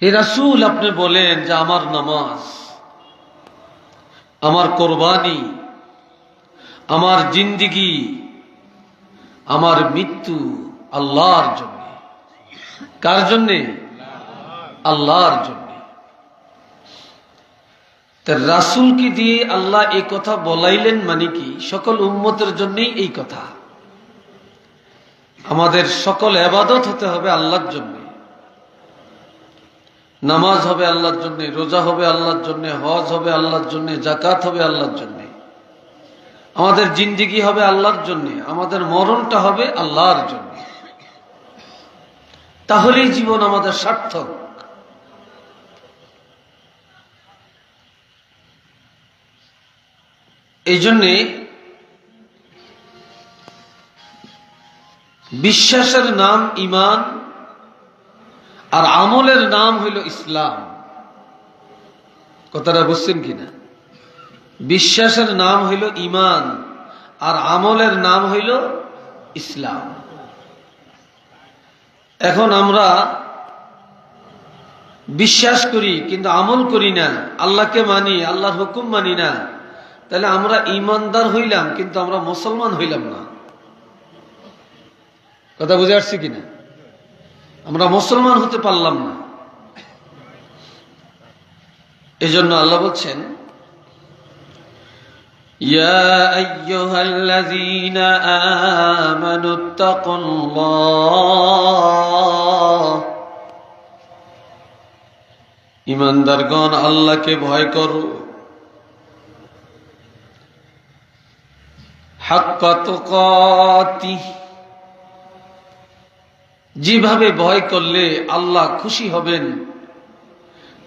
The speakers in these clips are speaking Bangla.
হে রাসূল, আপনি বলেন যে আমার নামাজ, আমার কোরবানি, আমার জিন্দেগি, আমার মৃত্যু আল্লাহর জন্য। কার জন্য? আল্লাহর জন্য। রাসূলকে দিয়ে আল্লাহ এই কথা বলাইলেন মানে কি? সকল উম্মতের জন্যই এই কথা। আমাদের সকল ইবাদত হতে হবে আল্লাহর জন্য। নামাজ হবে আল্লাহর জন্য, রোজা হবে আল্লাহর জন্য, হজ হবে আল্লাহর জন্য, যাকাত হবে আল্লাহর জন্য। আমাদের জিন্দেগি হবে আল্লাহর জন্য, আমাদের মরণটা হবে আল্লাহর জন্য। তাহলেই জীবন আমাদের সার্থক। এই জন্যে বিশ্বাসের নাম ঈমান, আর আমলের নাম হইল ইসলাম। কথাটা বুঝছেন কিনা? বিশ্বাসের নাম হইল ঈমান, আর আমলের নাম হইল ইসলাম। এখন আমরা বিশ্বাস করি কিন্তু আমল করি না, আল্লাহকে মানি, আল্লাহর হুকুম মানি না, তাহলে আমরা ঈমানদার হইলাম কিন্তু আমরা মুসলমান হইলাম না। কথা বুঝে আসছি কিনা? আমরা মুসলমান হতে পারলাম না। এজন্য আল্লাহ বলছেন, ইয়া আইয়ুহাল্লাযীনা আমানুত্তাকুল্লাহ, ঈমানদারগণ আল্লাহকে ভয় করো, হাক্কা তুকাতিহ, যেভাবে ভয় করলে আল্লাহ খুশি হবেন,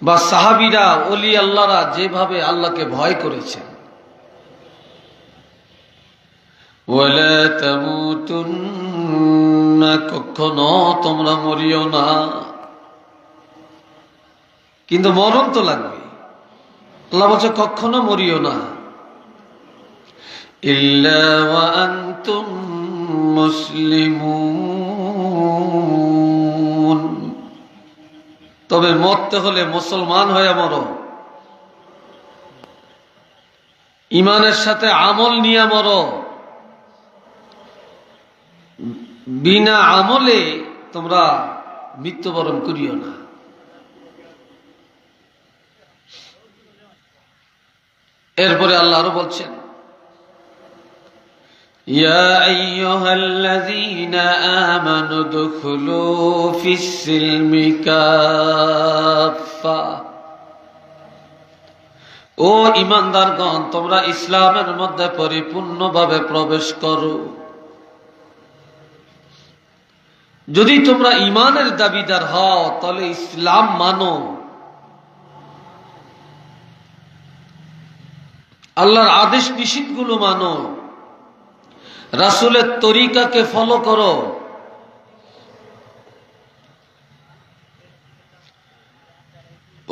বা সাহাবীরা ওলি আল্লাহরা যেভাবে আল্লাহকে ভয় করেছেন। ওয়ালা তামুতুন্না, কখনো তোমরা মরিও না। কিন্তু মরণ তো লাগবে। আল্লাহ বলছে কখনো মরিও না। ইল্লা ওয়া আনতুম মুসলিমুন, তবে মরতে হলে মুসলমান হয়ে মরো, ঈমানের সাথে আমল নিয়ে মরো। বিনা আমলে তোমরা মৃত্যুবরণ করিও না। এরপরে আল্লাহ আরো বলছেন, ইয়া আইয়ুহাল্লাযীনা আমানু দুখুলু ফিস-সিলমি কাফা, ও ঈমানদারগণ তোমরা ইসলামের মধ্যে পরিপূর্ণভাবে প্রবেশ করো। যদি তোমরা ঈমানের দাবিদার হও তাহলে ইসলাম মানো, আল্লাহর আদেশ নিষেধগুলো মানো, রাসূলের তরিকাকে ফলো করো।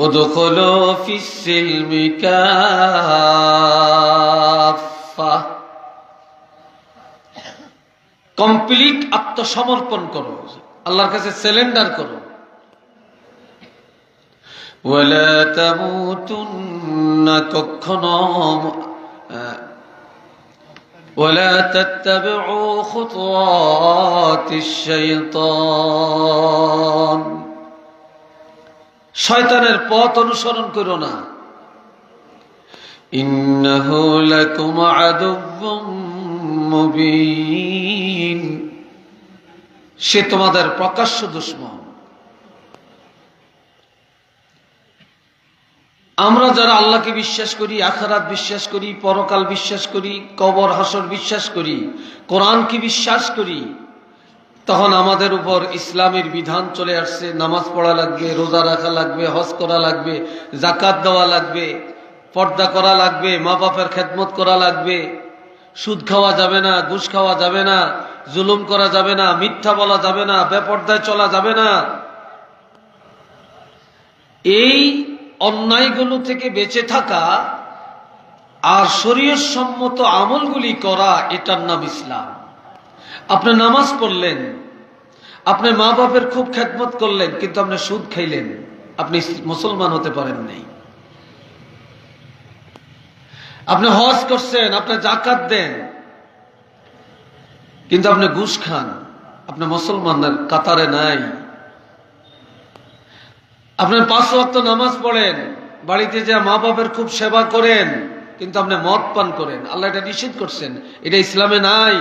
উদখুলু ফিস-সিলমি কাফা, কমপ্লিট আত্মসমর্পণ করো, আল্লাহর কাছে সারেন্ডার করো। ওয়ালা তামুতুন্না, কখনো ওয়ালা তাত্তাবিউ খুতুওয়াতিশ শাইতান, শয়তানের পথ অনুসরণ করো না। ইন্নাহু লাকুম আদুউম মুবিন, সে তোমাদের প্রকাশ্য দুশমন। আমরা যারা আল্লাহকে বিশ্বাস করি, আখিরাত বিশ্বাস করি, পরকাল বিশ্বাস করি, কবর হাসর বিশ্বাস করি, কোরআনকে বিশ্বাস করি, তখন আমাদের উপর ইসলামের বিধান চলে আসছে। নামাজ পড়া লাগবে, রোজা রাখা লাগবে, হজ করা লাগবে, যাকাত দেওয়া লাগবে, পর্দা করা লাগবে, মা বাপের খেদমত করা লাগবে, সুদ খাওয়া যাবে না, ঘুষ খাওয়া যাবে না, জুলুম করা যাবে না, মিথ্যা বলা যাবে না, বেপরদায় চলা যাবে না। এই অন্যায়গুলো থেকে বেঁচে থাকা আর শরীয়ত সম্মত আমলগুলি করা, এটার নাম ইসলাম। আপনি নামাজ পড়লেন, আপনি মা বাপের খুব খেদমত করলেন, কিন্তু আপনি সুদ খাইলেন, আপনি মুসলমান হতে পারেন নাই। আপনি হজ করছেন, আপনি যাকাত দেন, কিন্তু আপনি ঘুষ খান, আপনি মুসলমানের কাতারে নাই। আপনি 5 ওয়াক্ত নামাজ পড়েন, বাড়িতে যে মা বাবার খুব সেবা করেন, কিন্তু আপনি মদ পান করেন, আল্লাহ এটা নিষেধ করছেন, এটা ইসলামে নাই,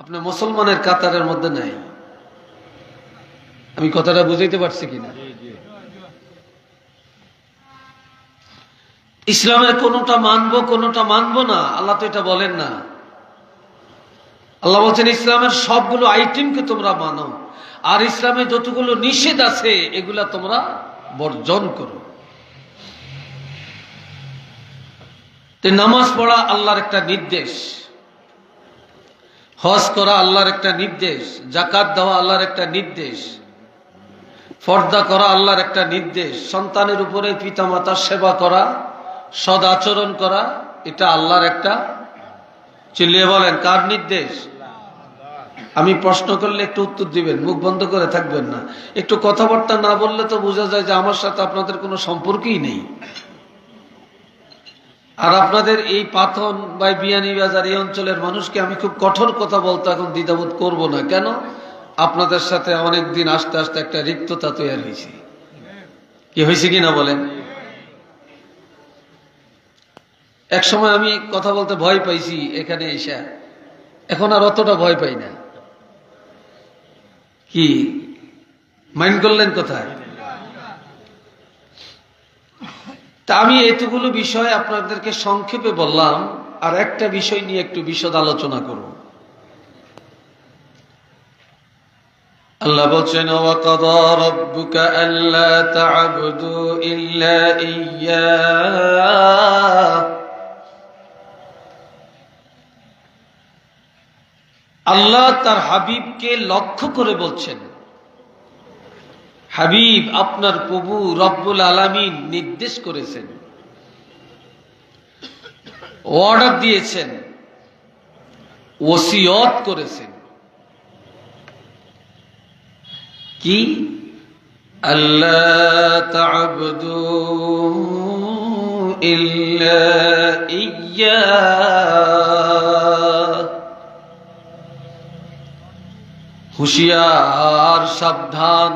আপনি মুসলমানের কাতারের মধ্যে নাই। আমি কথাটা বুঝাইতে পারছি কিনা? ইসলামের কোনটা মানবো কোনটা মানবো না, আল্লাহ তো এটা বলেন না। আল্লাহ বলছেন ইসলামের সবগুলো আইটেমকে তোমরা মানো, আর ইসলামে যতগুলো নিষেধ আছে এগুলা তোমরা বর্জন করো। নামাজ পড়া আল্লাহর একটা নির্দেশ, হজ করা আল্লাহর একটা নির্দেশ, যাকাত দেওয়া আল্লাহর একটা নির্দেশ, পর্দা করা আল্লাহর একটা নির্দেশ, সন্তানের উপরে পিতামাতার সেবা করা, সদ আচরণ করা, এটা আল্লাহর একটা, চিল্লিয়ে বলেন কার নির্দেশ? আমি প্রশ্ন করলে একটু উত্তর দিবেন, মুখ বন্ধ করে থাকবেন না। একটু কথাবার্তা না বললে তো বোঝা যায় যে আমার সাথে আপনাদের কোনো সম্পর্কই নেই। আর আপনাদের এই পাথন বা বিয়ানীবাজার এই অঞ্চলের মানুষকে আমি খুব কঠোর কথা বলতে এখন দ্বিধাবোধ করব না। কেন? আপনাদের সাথে অনেক দিন আস্তে আস্তে একটা রিক্ততা তৈরি হয়েছে। কি হয়েছে কিনা বলেন? এক সময় আমি কথা বলতে ভয় পাইছি এখানে এসে, এখন আর অতটা ভয় পাই না। কি মাইন্ড করলেন কোথায়? তা আমি এতগুলো বিষয় আপনাদেরকে সংক্ষেপে বললাম, আর একটা বিষয় নিয়ে একটু বিশদ আলোচনা করব। আল্লাহ বলছেন ওয়াকাদা রাব্বুকা আল্লা তা'বুদু ইল্লা ইয়্যাহ। আল্লাহ তার হাবিবকে লক্ষ্য করে বলছেন, হাবিব আপনার প্রভু রব্বুল আলামিন নির্দেশ করেছেন, অর্ডার দিয়েছেন, ওসিয়ত করেছেন কি? আল্লাহ তা'বুদু ইল্লা ইয়্যাহ। হুঁশিয়ার, সাবধান,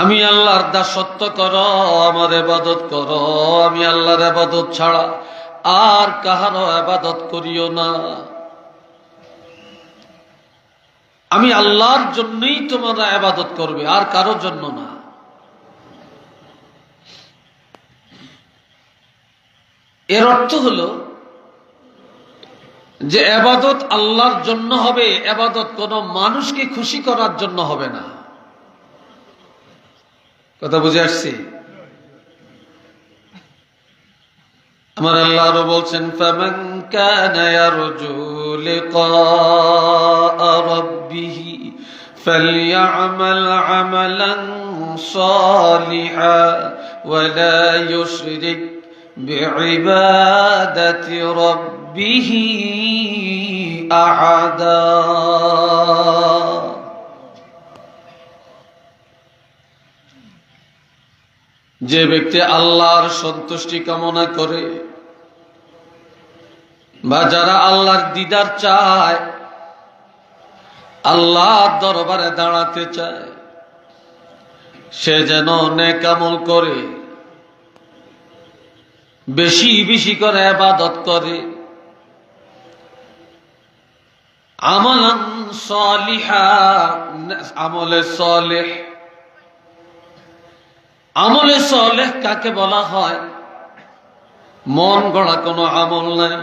আমি আল্লাহর দাসত্ব করো, আমার ইবাদত করো, আমি আল্লাহর ইবাদত ছাড়া আর কাহারও ইবাদত করিও না। আমি আল্লাহর জন্যই তোমরা ইবাদত করবে, আর কারোর জন্য না। এর অর্থ হলো যে ইবাদত আল্লাহর জন্য হবে, ইবাদত কোনো মানুষকে খুশি করার জন্য হবে না। কথা বুঝে আসছে? আমার আল্লাহ আরো বলছেন ফামান কানা ইয়ারজু লিকা রাব্বিহ ফালইআমাল আমালান সালিহা ওয়া লা ইউশরিক বিইবাদাতি রাব্বিহ আহাদা। যে ব্যক্তি আল্লাহর সন্তুষ্টি কামনা করে বা যারা আল্লাহর দিদার চায়, আল্লাহর দরবারে দাঁড়াতে চায়, সে যেন নেক আমল করে, বেশি বেশি করে ইবাদত করে, আমালান সালিহা, আমলে সালেহ। আমলে সালেহ কাকে বলা হয়? মন গড়া কোনো আমল নাই,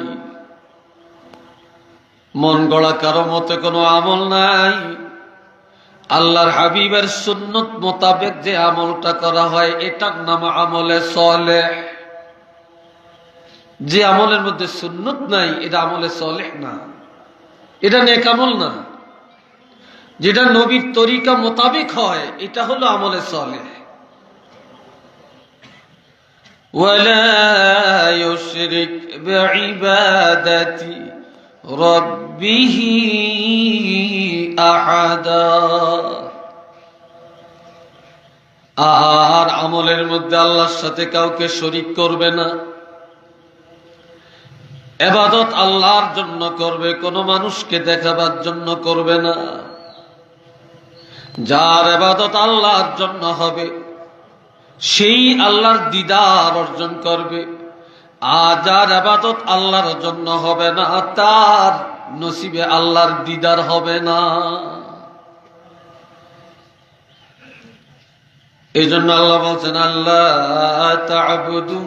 মন গড়া কারো মতে কোনো আমল নাই। আল্লাহর হাবিবের সুন্নত মোতাবেক যে আমলটা করা হয় এটার নাম আমলে সালেহ। যে আমলের মধ্যে সুন্নত নাই এটা আমলে সালেহ না, এটা নেক আমল না। যেটা নবীর তরিকা মোতাবেক হয় এটা হলো আমলে সালেহ। ولا يشرك بعبادة ربه أحدا। আর আমলের মধ্যে আল্লাহর সাথে কাউকে শরীক করবে না। ইবাদত আল্লাহর জন্য করবে, কোনো মানুষকে দেখাবার জন্য করবে না। যার ইবাদত আল্লাহর জন্য হবে সেই আল্লাহর দিদার অর্জন করবে, আর যার ইবাদত আল্লাহর জন্য হবে না তার নসিবে আল্লাহর দিদার হবে না। এই জন্য আল্লাহ বলছেন, আল্লাহ তা'বুদু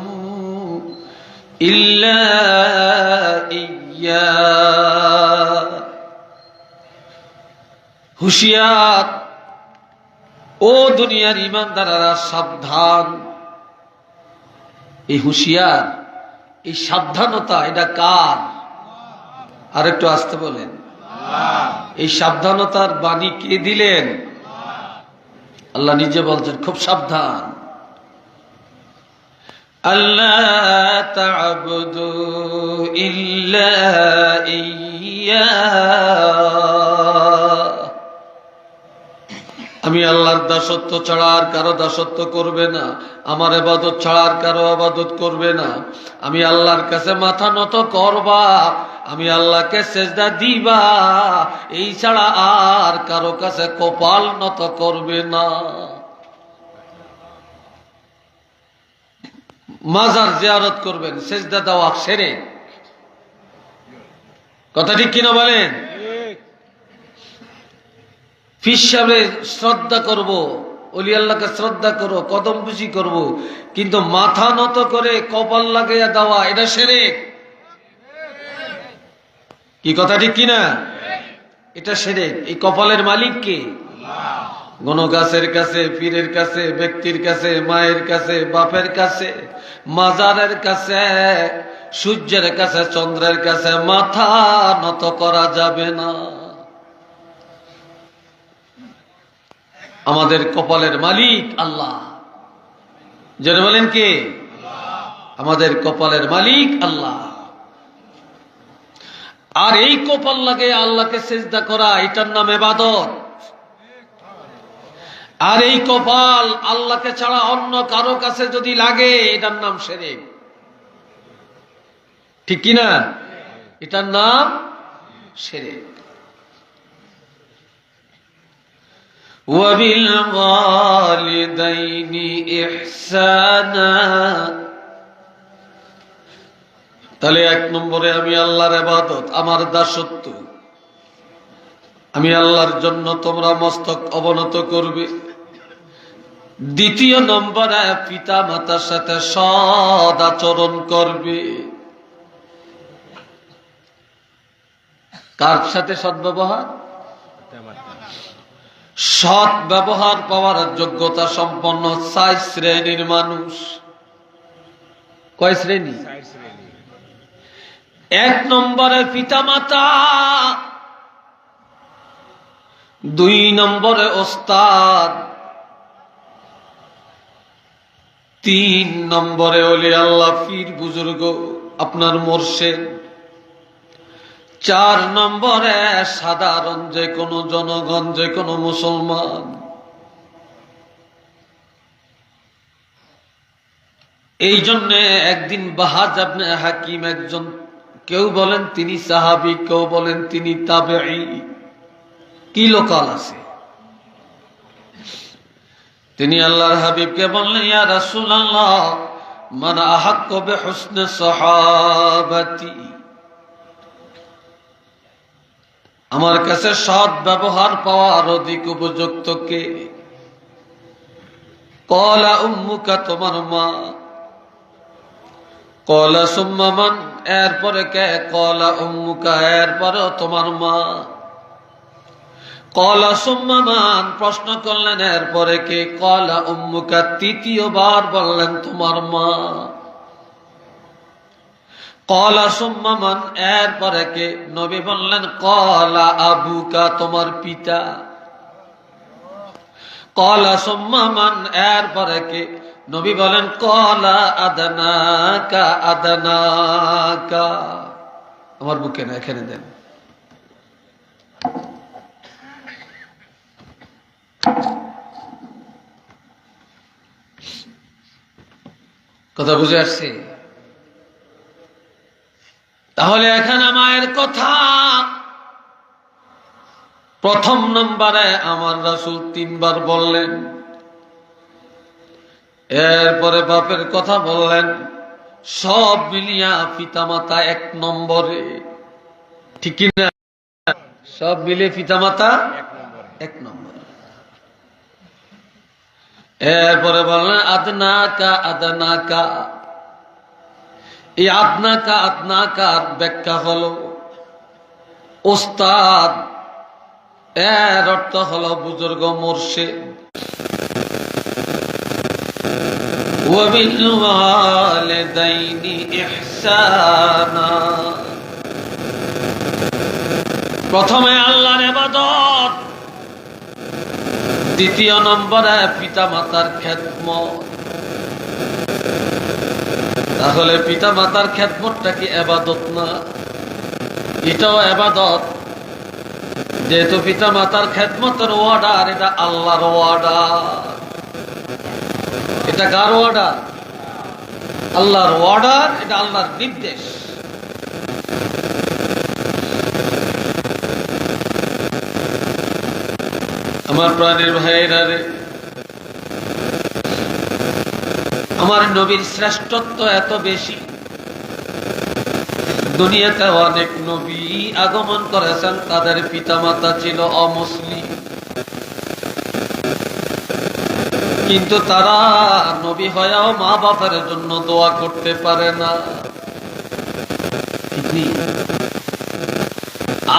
ইল্লা ইয়্যা। হুঁশিয়ার, ও দুনিয়ার ঈমানদারেরা সাবধান। এই হুঁশিয়ার, এই সাবধানতা, এটা কার? আর একটু আসতে বলেন। এই সাবধানতার বাণী কে দিলেন? আল্লাহ নিজে বলছেন, খুব সাবধান। আল্লাহ তা'বুদু ইল্লা ইয়্যা। আমি আল্লাহর দাসত্ব ছাড়া আর কারো দাসত্ব করবে না, আমার ইবাদত ছাড়া আর কারো ইবাদত করবে না। আমি আল্লাহর কাছে মাথা নত করবা, আমি আল্লাহকে সেজদা দিবা, এই ছাড়া আর কারো কাছে কপাল নত করবে না। মাজার জিয়ারত করবেন, সেজদা দেওয়া সেরে। কথা ঠিক কিনা বলেন? পীর সাহেবের শ্রদ্ধা করব, ওলি আল্লাহকে শ্রদ্ধা করো, কদম বুঝি করব, কিন্তু মাথা নত করে কপাল লাগাইয়া দেওয়া এটা শিরক। কি কথা ঠিক কিনা? এটা শিরক। এই কপালের মালিক কে? কোনো গাছের কাছে, পীরের কাছে, ব্যক্তির কাছে, মায়ের কাছে, বাপের কাছে, মাজারের কাছে, সূর্যের কাছে, চন্দ্রের কাছে মাথা নত করা যাবে না। আমাদের কপালের মালিক আল্লাহ। জেনে বলেন কে? আমাদের কপালের মালিক আল্লাহ। আর এই কপাল লাগে আল্লাহকে সিজদা করা, এটার নাম ইবাদত। আর এই কপাল আল্লাহকে ছাড়া অন্য কারো কাছে যদি লাগে, এটার নাম শিরক। ঠিক কিনা? এটার নাম শিরক। وبالوالدين إحسانا। তাহলে এক নম্বরে আমি আল্লাহর ইবাদত, আমার দাসত্ব, আমি আল্লাহর জন্য তোমরা মস্তক অবনত করবে। দ্বিতীয় নম্বরে পিতা মাতার সাথে সৎ আচরণ করবে। কার সাথে সদ্ব্যবহার? সৎ ব্যবহার পাওয়ার যোগ্যতা সম্পন্ন 4 শ্রেণীর মানুষ। কয় শ্রেণী? 1 নম্বরে পিতামাতা, 2 নম্বরে ওস্তাদ, 3 নম্বরে ওলি আল্লাহ, পীর বুজুর্গ, আপনার মুর্শিদ, 4 নম্বরে সাধারণ যে কোনো জনগণ, যে কোনো মুসলমান। এই জন্যে একদিন বাহাজ ইবনে হাকিম, একজন, কেউ বলেন তিনি সাহাবী, কেউ বলেন তিনি তাবেঈ, কি লোকাল আছে, তিনি আল্লাহর হাবিবকে বললেন, ইয়া রাসূলুল্লাহ, মান আহাক্কু বিহুসনি সাহাবাতি। আমার কাছে সৎ ব্যবহার পাওয়ার অধিক উপযুক্ত কে? ক্বালা উম্মুকা, তোমার মা। ক্বালা সুম্মা মান, এরপরে কে? ক্বালা উম্মুকা, এরপরে তোমার মা। ক্বালা সুম্মা মান, প্রশ্ন করলেন এরপরে কে? ক্বালা উম্মুকা, তৃতীয়বার বললেন তোমার মা। ক্বালা সুম্মা মান, এরপরে কে? নবী বললেন ক্বালা আবুকা, তোমার পিতা। ক্বালা সুম্মা মান, এরপরে কে? নবী বলেন ক্বালা আদনাকা, আদনাকা। আমার বুকে না, এখানে দেন। কথা বুঝে আসছে? তাহলে এখানে মায়ের কথা প্রথম নম্বরে আমার রাসূল 3 বার বললেন, এরপরে বাপের কথা বললেন, সব মিলিয়া পিতামাতা 1 নম্বরে, ঠিক কিনা? সব মিলিয়ে পিতামাতা 1 নম্বরে। এরপরে বললেন আদনাকা আদনাকা। এই আদনাকা আদনাকার ব্যাখ্যা হলো ওস্তাদ, এর অর্থ হলো বুজুর্গ মুর্শিদ। وبالوالدين إحسانا। প্রথমে আল্লাহর ইবাদত, দ্বিতীয় নম্বরে পিতা মাতার খেদমত। তাহলে পিতা মাতার খেদমতটা কি ইবাদত না? এটাও ইবাদত। যেহেতু পিতা মাতার খেদমতের অর্ডার, এটা আল্লাহর অর্ডার। এটা কার অর্ডার? আল্লাহর অর্ডার, এটা আল্লাহর নির্দেশ। আমার প্রাণের ভাইয়েরা রে, আমার নবীর শ্রেষ্ঠত্ব এত বেশি, দুনিয়াতে অনেক নবী আগমন করেছেন, তাদের পিতামাতা ছিল অমুসলিম, কিন্তু তারা নবী হয়েও মা বাবার জন্য দোয়া করতে পারে না।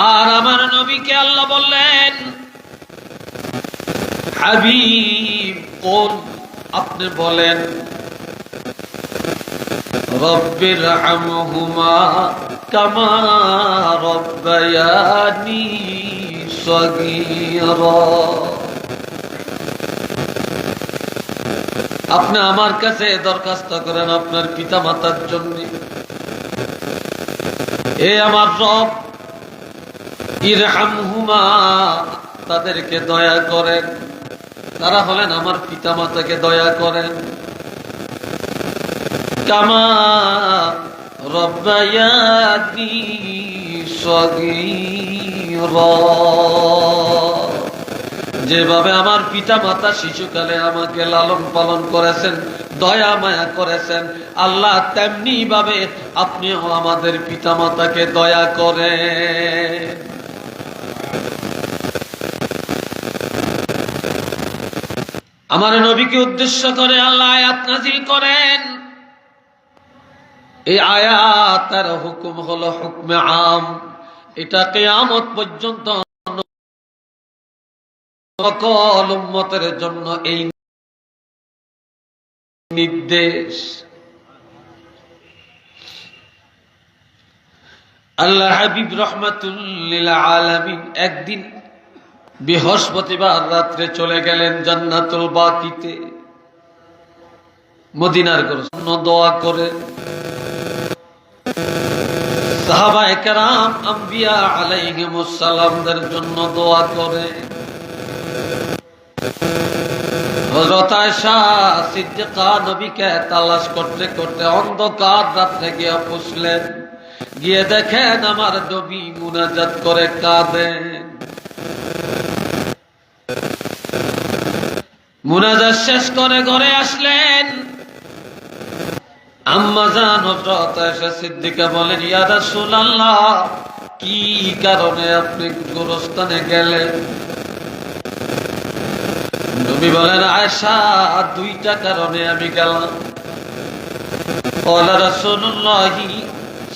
আর আমার নবীকে আল্লাহ বললেন, হাবিব কোন, আপনি বলেন, রব্বির হামহুমা কামা রব্বায়ানি সগীরা। আপনি আমার কাছে দরখাস্ত করেন আপনার পিতা মাতার জন্য, এ আমার রব, ইরহামহুমা, তাদেরকে দয়া করেন, তারা হলেন আমার পিতা মাতাকে দয়া করেন, কামা রব্বায়ানি সগীরা, যেভাবে আমার পিতা মাতা শিশুকালে আমাকে লালন পালন করেছেন, দয়া মায়া করেছেন, আল্লাহ তেমনি ভাবে আপনিও আমাদের পিতা মাতাকে দয়া করেন। আমার নবীকে উদ্দেশ্য করে আল্লাহ আয়াত নাযিল করেন। এই আয়াতের হুকুম হলো হুকমে আম, এটা কিয়ামত পর্যন্ত সকল উম্মতের জন্য এই নির্দেশ। আল্লাহ হাবিব রাহমাতুল লিল আলামিন একদিন বৃহস্পতিবার রাত্রে চলে গেলেন জান্নাতুল বাকিতে, মদিনার জন্য দোয়া করে। সাহাবায়ে কেরাম আম্বিয়া আলাইহিমুস সালামদের জন্য দোয়া করে। হযরত আয়েশা সিদ্দিকা নবীকে তালাশ করতে করতে অন্ধকার রাত্রে গিয়ে পৌঁছলেন, গিয়ে দেখেন আমার নবী মুনাজাত করে কাঁদেন। মুনাজাত শেষ করে ঘরে আসলেন। আম্মা জান হযরত আয়েশা সিদ্দিকা বলেন, ইয়া রাসূলুল্লাহ, কি কারণে আপনি গোরস্থানে গেলেন? নবী বলেন, আয়েশা, 2টা কারণে আমি গেলাম। ক্বালা রাসূলুল্লাহ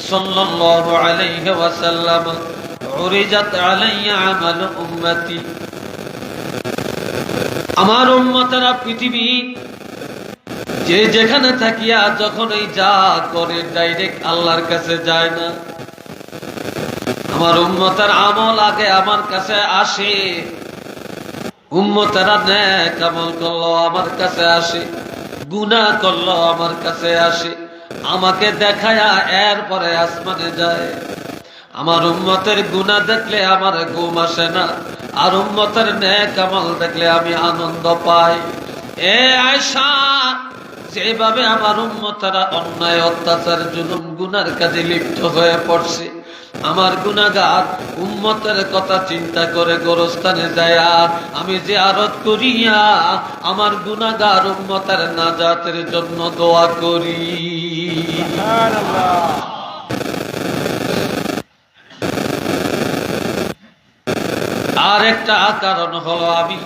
সাল্লাল্লাহু আলাইহি ওয়াসাল্লাম, উরিজাত আলাইয়া আমাল উম্মতি। আমার উম্মতেরা পৃথিবী যে যেখানে থাকিয়া যখনই যা করে ডাইরেক্ট আল্লাহর কাছে যায় না। আমার উম্মতের আমল আগে আমার কাছে আসে, উম্মতেরা নেক আমল করলো আমার কাছে আসে, গুনাহ করলো আমার কাছে আসে, আমাকে দেখায়া এরপরে আসমানে যায়। আমার উম্মতের গুনাহ দেখলে আমার ঘুম আসে না, আর উম্মতের নেক আমল দেখলে আমি আনন্দ পাই। এ আয়েশা, যেভাবে আমার উম্মতেরা অন্যায় অত্যাচার জুলুম গুনার কাজে লিপ্ত হয়ে পড়ছে, আমার গুনাহগার উম্মতের কথা চিন্তা করে গোরস্থানে যায় আর আমি জিয়ারত করিয়া আমার গুনাহগার উম্মতের নাজাতের জন্য দোয়া করি। আর একটা কারণ হলো আমি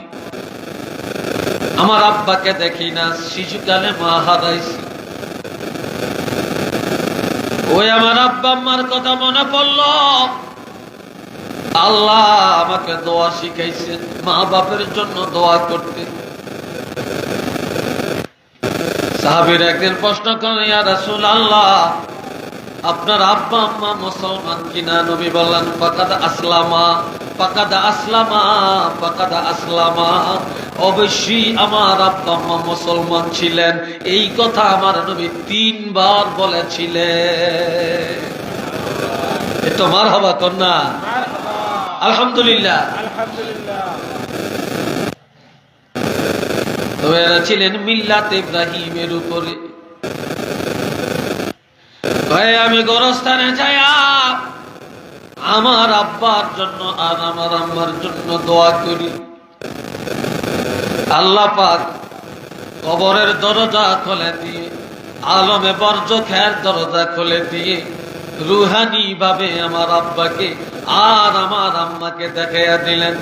আমার আব্বাকে দেখি না, শিশুকালে মা হারাইছি। ওই আমার আব্বা আম্মার কথা মনে পড়ল, আল্লাহ আমাকে দোয়া শিখাইছেন, মা বাপের জন্য দোয়া করতে। সাহাবীরা একদিন প্রশ্ন করেন, ইয়া রাসূলুল্লাহ, আপনার আব্বা আম্মা মুসলমান কিনা? নবী বললেন, ফাকাদ আসলামা, ফাকাদ আসলামা, ফাকাদ আসলামা। অবশ্যই আমার আব্বা আম্মা মুসলমান ছিলেন, এই কথা আমার নবী 3 বার বলেছিলেন। এটা মারহাবা কন্যা, আলহামদুলিল্লাহ। তবে এরা ছিলেন মিল্লাত ইব্রাহিমের উপরে। আমি গোরস্থানে যাই আমার আব্বার জন্য আর আমার আম্মার জন্য দোয়া করি। আল্লাহ পাক কবরের দরজা খুলে দিয়ে, আলমে বরজখের দরজা খুলে দিয়ে রুহানি ভাবে আমার আব্বাকে আর আমার আম্মাকে দেখাইয়া দিলেন।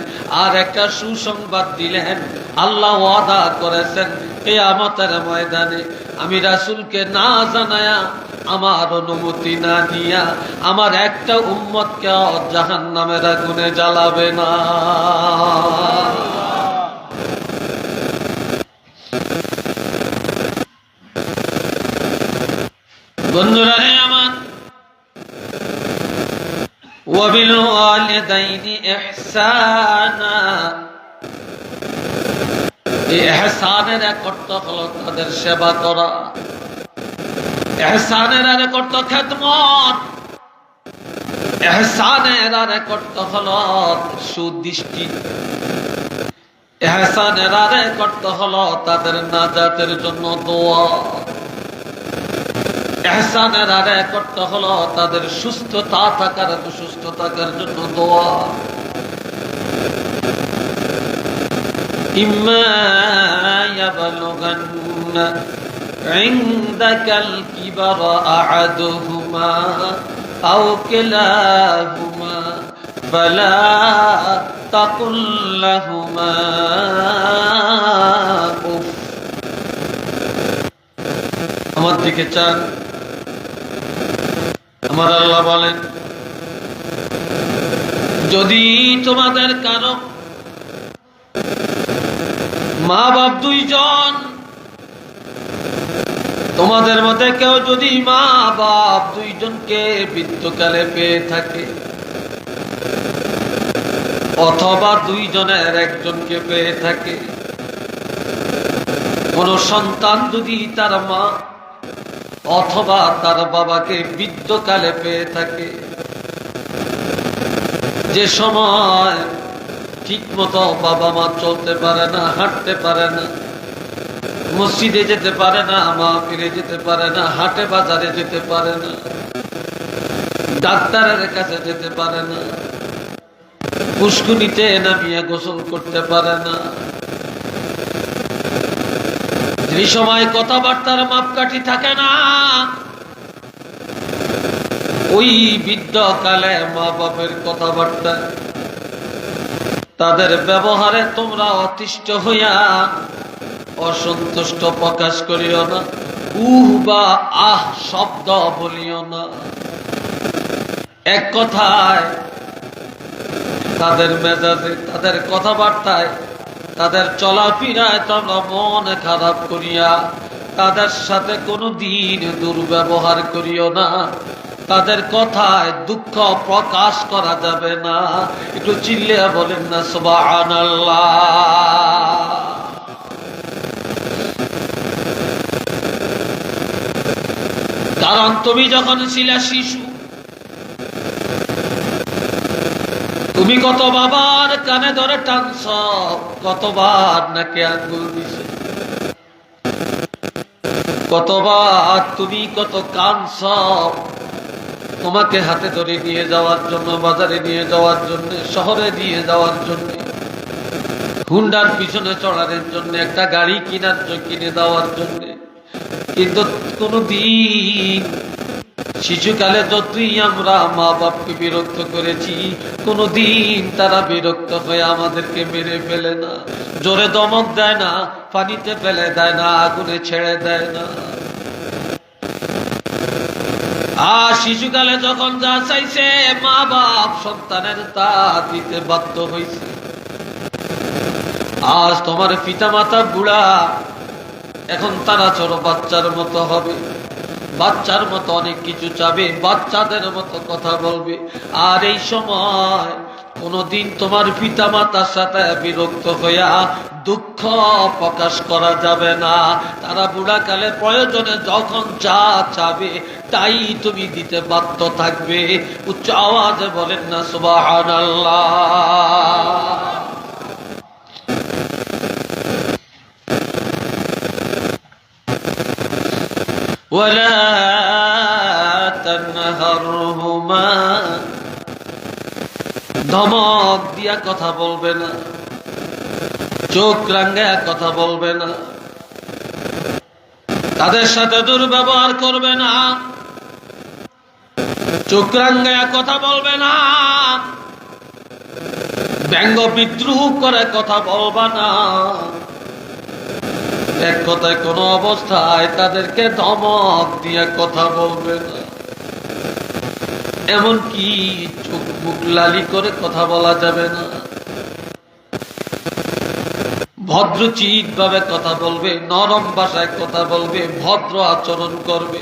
আর একটা সুসংবাদ দিলেন, আল্লাহ ওয়াদা করেছেন কিয়ামতের ময়দানে আমি রাসূলকে না জানায়া, আমার অনুমতি না নিয়া আমার একটা উম্মতকে জাহান্নামের আগুনে জ্বালাবে না। বন্ধুরা হে আমার, ওয়াবিল ওয়ালিদাইনি ইহসানা, এই ইহসানের এক অর্থ হলো তাদের সেবা করা, ইহসানের আরেক অর্থ খেদমত, ইহসানের আরেক অর্থ হলো সুদৃষ্টি, ইহসানের আরেক অর্থ হলো তাদের নাজাতের জন্য দোয়া, ইহসানের আরেক অর্থ হলো তাদের সুস্থ থাকার জন্য দোয়া। ইম্মা ইয়াবলুগান্না ইনদাকাল কিবারা আহাদুহুমা আও কিলাহুমা ফালা তাকুল লাহুমা উফ। আমার দিকে চান, আমার আল্লাহ বলেন, যদি তোমাদের কারো মা বাপ 2 জন, তোমাদের মধ্যে কেউ যদি মা বাপ 2 জনকে মৃত্যুকালে পেয়ে থাকে, অথবা 2 জনের একজনকে পেয়ে থাকে, কোন সন্তান যদি তার মা অথবা তার বাবাকে বৃদ্ধকালে পেয়ে থাকে, যে সময় ঠিক মতো বাবা মা চলতে পারে না, হাঁটতে পারে না, মসজিদে যেতে পারে না, মাহফিলে যেতে পারে না, হাটে বাজারে যেতে পারে না, ডাক্তারের কাছে যেতে পারে না, পুষ্কুনিতে নামিয়ে গোসল করতে পারে না, যে সময় কথাবার্তার মাপকাঠি থাকে না, ওই বৃদ্ধকালে মা বাপের কথাবার্তা তাদের ব্যবহারে তোমরা অতিষ্ঠ হইয়া অসন্তুষ্ট প্রকাশ করিও না, বা আহ শব্দ বলিও না। এক কথায় তাদের মেজাজে, তাদের কথাবার্তায়, তাদের চলাফেরায় তোমরা মন খারাপ করিয়া তাদের সাথে কোনো দিন দুর্ব্যবহার করিও না, তাদের কথায় দুঃখ প্রকাশ করা যাবে না। একটু চিল্লিয়া বলেন না সুবহানাল্লাহ। কারণ তুমি যখন ছিলে শিশু, তুমি কত বাবার কানে ধরে টানছ, কতবার নাকি আঙ্গুল দিছে, কতবার তুমি কত কাঁদছ তোমাকে হাতে ধরে নিয়ে যাওয়ার জন্য, বাজারে নিয়ে যাওয়ার জন্য, শহরে নিয়ে যাওয়ার জন্য, হুন্ডার পিছনে চড়ানোর জন্য, একটা গাড়ি কিনে দেওয়ার জন্য। কিন্তু কোনদিন শিশুকালে যতই আমরা মা বাপকে বিরক্ত করেছি, কোনদিন তারা বিরক্ত হয়ে আমাদেরকে মেরে ফেলে না, জোরে দমক দেয় না, পানিতে ফেলে দেয় না, আগুনে ছেড়ে দেয় না। আর শিশুকালে যখন যা চাইছে মা বাপ সন্তানের তা দিতে বাধ্য হয়েছে। আজ তোমার পিতা মাতা বুড়া, এখন তারা ছোট বাচ্চার মতো হবে, বাচ্চার মতো অনেক কিছু চাবে, বাচ্চাদের মতো কথা বলবে। আর এই সময় কোনদিন তোমার পিতা মাতার সাথে বিরক্ত হইয়া দুঃখ প্রকাশ করা যাবে না। তারা বুড়াকালে প্রয়োজনে যখন যা চাবে তাই তুমি দিতে বাধ্য থাকবে। উচ্চ আওয়াজে বলেন না সুবহানাল্লাহ। ولا تنهرهما, ধমক দিয়া কথা বলবে না, চোখ রাঙ্গায়া কথা বলবে না, তাদের সাথে দুর্ব্যবহার করবে না, চোখ রাঙ্গায়া কথা বলবে না, ব্যঙ্গ বিদ্রুপ করে কথা বলবা না। এক কথায় কোন অবস্থায় তাদেরকে ধমক দিয়ে কথা বলবে না, এমনকি চোখ মুখ লালি করে কথা বলা যাবে না। ভদ্রচিত ভাবে কথা বলবে, নরম ভাষায় কথা বলবে, ভদ্র আচরণ করবে।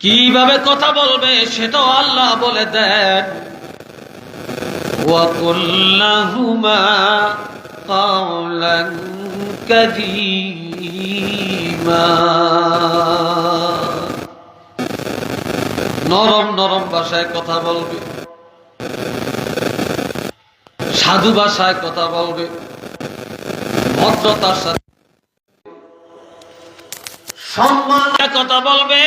কিভাবে কথা বলবে সেটাও আল্লাহ বলে দেন, وَقُلْ لَهُمَا قَوْلًا كَرِيمًا, নরম নরম ভাষায় কথা বলবে, সাধু ভাষায় কথা বলবে, ভদ্রতার সাথে সম্মানের কথা বলবে।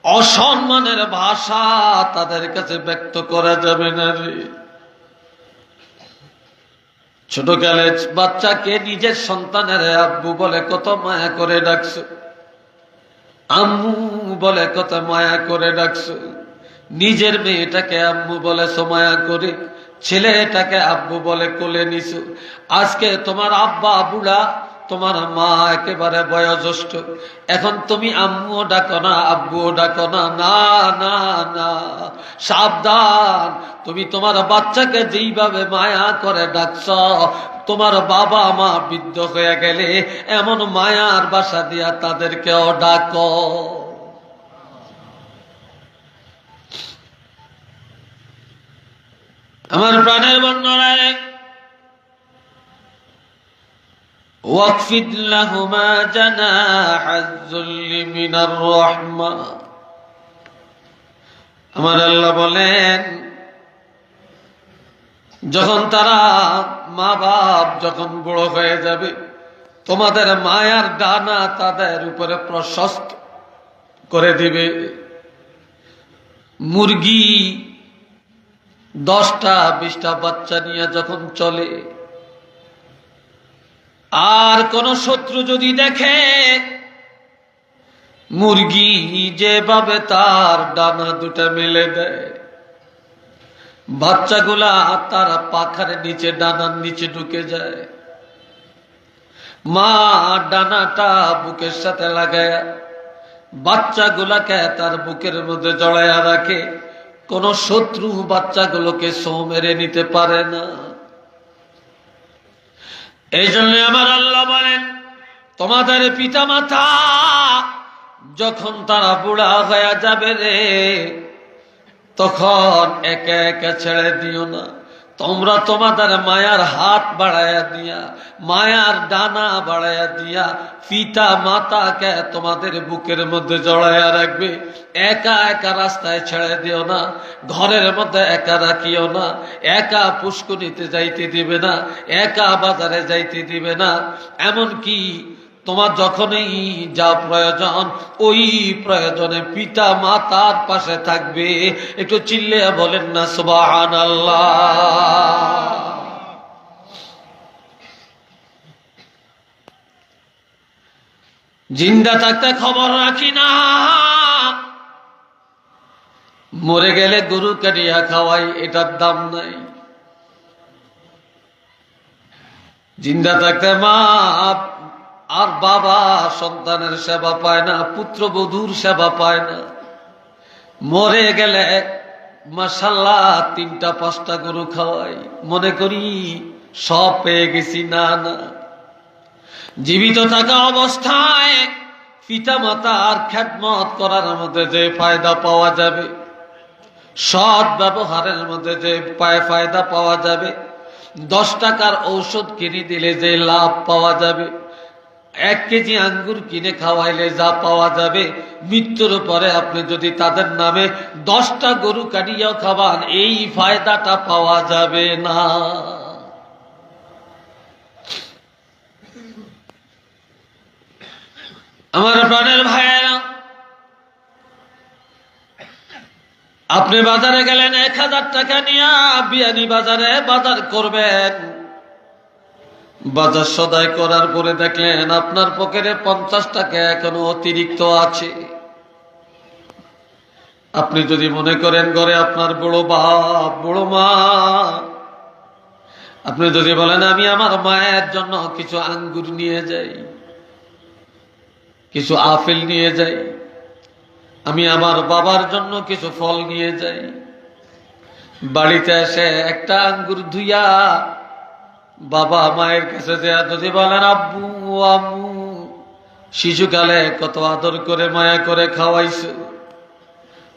অসম্মানের ভাষা তাদের কাছে ব্যক্ত করা যাবে না রে। ছোটকালে বাচ্চাকে নিজের সন্তানের আব্বু বলে কত মায়া করে ডাকছো, আম্মু বলে কত মায়া করে ডাকছো। নিজের মেয়েটাকে আম্মু বলেছো মায়া করে, ছেলেটাকে আব্বু বলে কোলে নিছো। আজকে তোমার আব্বা বুড়া, তোমার মা একেবারে বয়োজ্যেষ্ঠ, এখন তুমি আম্মুও ডাকো না, আব্বুও ডাকো না। না না না, সাবধান। তুমি তোমার বাচ্চাকে যেইভাবে মায়া করে ডাকছ, তোমার বাবা মা বৃদ্ধ হয়ে গেলে এমন মায়ার বাসা দিয়া তাদেরকেও ডাকো। আমার প্রাণের বন্ধুরা, ওয়াকফিদ লাহুমা জানাহাজ যুল্লি মিনার রাহমা, আমার আল্লাহ বলেন যখন তারা মা বাপ যখন বড় হয়ে যাবে, তোমাদের মায়ার ডানা তাদের উপরে প্রশস্ত করে দিবে। মুরগি 10টা 20টা বাচ্চা নিয়ে যখন চলে, আর কোন শত্রু যদি দেখে মুরগি যেভাবে তার ডানা দুটা মেলে দেয়, বাচ্চাগুলা তার পাখার নিচে, ডানার নিচে ঢুকে যায়। মা ডানাটা বুকের সাথে লাগায় বাচ্চাগুলাকে তার বুকের মধ্যে জড়াইয়া রাখে। কোন শত্রু বাচ্চাগুলোকে ছো মেরে নিতে পারে না। এই জন্য আমার আল্লাহ বলেন, তোমাদের পিতা মাতা যখন তারা বুড়া হয়ে যাবে রে, তখন একে একে ছেড়ে দিও না। তোমরা তোমাদের মায়ার হাত বাড়াইয়া দিয়া, মায়ার ডানা বাড়াইয়া দিয়া পিতা মাতাকে তোমাদের বুকের মধ্যে জড়াইয়া রাখবে। একা একা রাস্তায় ছেড়ে দিও না, ঘরের মধ্যে একা রাখিও না, একা পুষ্করিতে যাইতে দিবে না, একা বাজারে যাইতে দিবে না। এমনকি তোমার যখনই যা প্রয়োজন ওই প্রয়োজনে পিতা মাতার পাশে থাকবে। একটু চিল্লিয়ে বলেন না সুবহানাল্লাহ। জিন্দা থাকতে খবর রাখি না, মরে গেলে গরু কাটিয়া খাওয়াই, এটার দাম নাই। জিন্দা থাকতে মা আর বাবা সন্তানের সেবা পায় না, পুত্রবধূর সেবা পায় না। মরে গেলে মাশাআল্লাহ 3টা 5টা গরু খাওয়াই, মনে করি সব পেয়ে গেছি। না না, জীবিত থাকা অবস্থায় পিতা মাতার খেদমত করার মধ্যে যে ফায়দা পাওয়া যাবে, সৎ ব্যবহারের মধ্যে যে ফায়দা পাওয়া যাবে, 10 টাকার ঔষধ কিনে দিলে যে লাভ পাওয়া যাবে, 1 কেজি আঙ্গুর কিনে খাওয়াইলে যা পাওয়া যাবে, মৃত্যুর পরে আপনি যদি তাদের নামে 10টা গরু কাটিয়াও খাওয়ান, এই ফায়দাটা পাওয়া যাবে না। আমার প্রাণের ভাইয়েরা, আপনি বাজারে গেলেন 1000 টাকা নিয়ে, বিয়ানি বাজারে বাজার করবেন। বাজার সদাই করার পরে দেখলেন আপনার পকেটে 50 টাকা এখনো অতিরিক্ত আছে। আপনি যদি মনে করেন ঘরে আপনার বড় বাপ বড় মা, আপনি যদি বলেন আমি আমার মায়ের জন্য কিছু আঙ্গুর নিয়ে যাই, কিছু আপেল নিয়ে যাই, আমি আমার বাবার জন্য কিছু ফল নিয়ে যাই, বাড়িতে এসে একটা আঙ্গুর ধুইয়া বাবা মায়ের কাছে যদি বলেন আব্বু আম্মু শিশুকালে কত আদর করে মায়া করে খাওয়াইছো,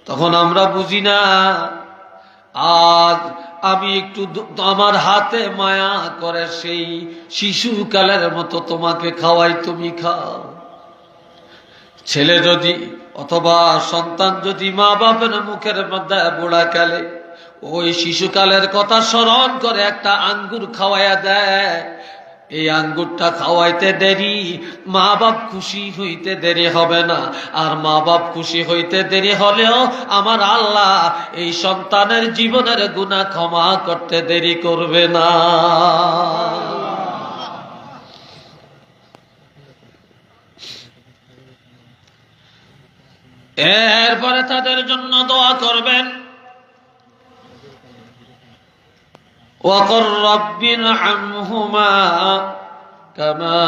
তখন আমরা বুঝি না আজ আমি একটু আমার হাতে মায়া করে সেই শিশুকালের মতো তোমাকে খাওয়াই, তুমি খাও। ছেলে যদি অথবা সন্তান যদি মা বাপের মুখের মধ্যে বুড়াকালে ওই শিশুকালের কথা স্মরণ করে একটা আঙ্গুর খাওয়াইয়া দেয়, এই আঙ্গুরটা খাওয়াইতে দেরি, মা বাপ খুশি হইতে দেরি হবে না। আর মা বাপ খুশি হইতে দেরি হলেও আমার আল্লাহ এই সন্তানের জীবনের গুনাহ ক্ষমা করতে দেরি করবে না। এরপরে তাদের জন্য দোয়া করবেন, وقل رب ارحمهما كما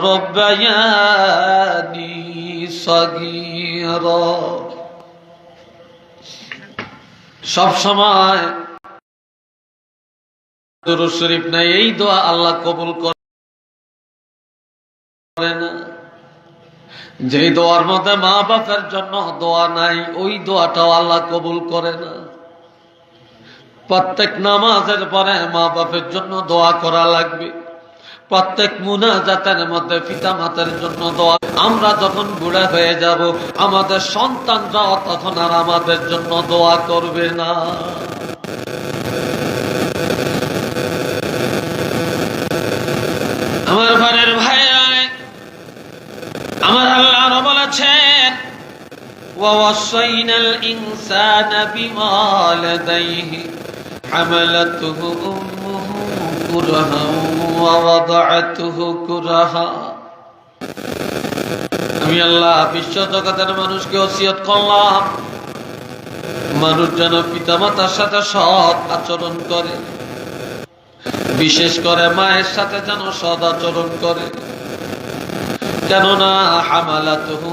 ربياني صغيرا। সব সময় দুরূদ শরীফ নাই, এই দোয়া আল্লাহ কবুল করে না। যে দোয়ার মধ্যে মা বাপের জন্য দোয়া নাই, ওই দোয়াটাও আল্লাহ কবুল করে না। প্রত্যেক নামাজের পরে মা বাপের জন্য দোয়া করা লাগবে, প্রত্যেক মুনাজাতের মধ্যে পিতা মাতার জন্য দোয়া। আমরা যখন বুড়া হয়ে যাব আমাদের সন্তানরাও তখন আর আমাদের জন্য দোয়া করবে না। আমার ঘরের ভাইরা, আমার আল্লাহ বলেছেন ওয়াসাইনাল ইনসানা বিওয়ালিদাইহি حملته أمه كرها ووضعته كرها। আমি আল্লাহ বিশ্ব জগতের মানুষকে ওসিয়ত করলাম, মানুষ যেন পিতামাতার সাথে সৎ আচরণ করে, বিশেষ করে মায়ের সাথে যেন সৎ আচরণ করে। কেননা হামালাতুহু